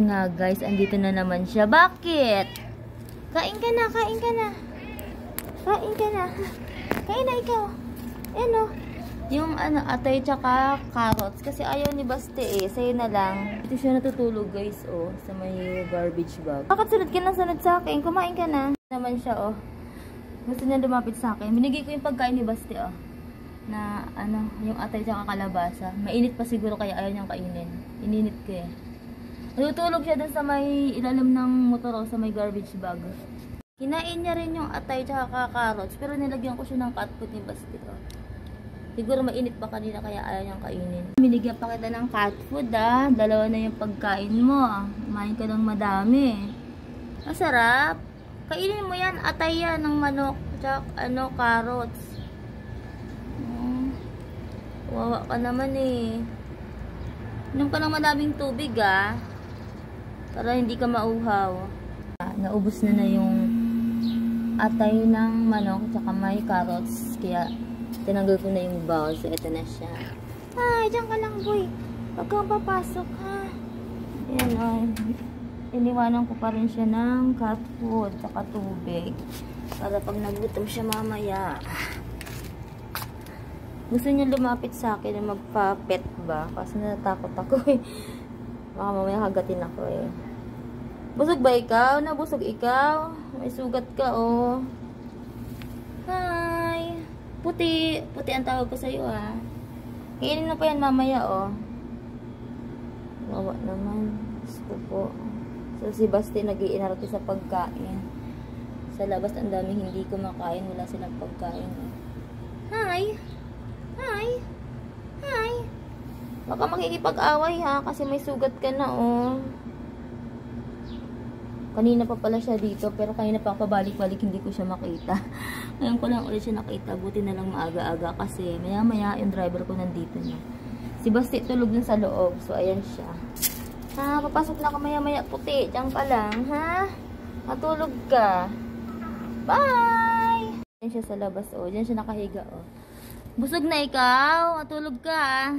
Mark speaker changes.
Speaker 1: Nga guys, andito na naman siya. Bakit? Kain ka na, kain ka na. Kain ka na. Kain na ikaw. Ano? Yung atay tsaka carrots. Kasi ayaw ni Basti eh. Sa'yo na lang. Ito siya natutulog guys oh. Sa may garbage bag. Bakit sunod ka na sunod sa akin? Kumain ka na. Naman siya oh. Gusto niya lumapit sa akin. Binigay ko yung pagkain ni Basti oh. Na yung atay tsaka kalabasa. Mainit pa siguro kaya ayaw niyang kainin. Ininit ko eh. Natutulog siya dun sa may ilalim ng motor o sa may garbage bag. Kinain niya rin yung atay tsaka carrots. Pero nilagyan ko siya ng cat food ni Basti oh. Siguro mainit pa kanina kaya ayaw niyang kainin. Binigyan pa kita ng cat food ah. Dalawa na yung pagkain mo ah. Kumain ka ng madami. Masarap. Kainin mo yan. Atay yan ng manok. Tsaka carrots. Wawa ka naman eh. Inom ka ng madaming tubig ah. Para hindi ka mauhaw. Naubos na yung atay ng manok tsaka may carrots. Kaya tinanggal ko na yung bowl. So ito na siya. Ay, dyan ka lang boy. Huwag kang papasok ha. Ayan ay. Iniwanan ko pa rin siya ng cat food tsaka tubig. Para pag nagutom siya mamaya. Gusto niya lumapit sa akin na magpa-pet ba? Kasi natatakot ako eh. Baka mamaya hagatin ako eh. Busog ba ikaw? Nabusog ikaw? May sugat ka oh. Hi! Puti. Puti ang tawag ko sa'yo ah. Kainin na pa yan mamaya oh. Wawa naman. Gusto po. So si Basti nag-iinarte sa pagkain. Sa labas ang daming hindi kumakain. Wala silang pagkain eh. Hi! Hi! Hi! Baka makikipag-away ha, kasi may sugat ka na oh. Kanina pa pala siya dito, pero kanina pa pabalik-balik hindi ko siya makita. Ngayon ko lang ulit siya nakita, buti na lang maaga-aga kasi maya-maya yung driver ko nandito na. Si Basti tulog na sa loob, so ayan siya. Ha, papasok na ako maya-maya puti, diyan ka lang ha. Matulog ka. Bye! Diyan siya sa labas oh, diyan siya nakahiga oh. Busog na ikaw, matulog ka ah.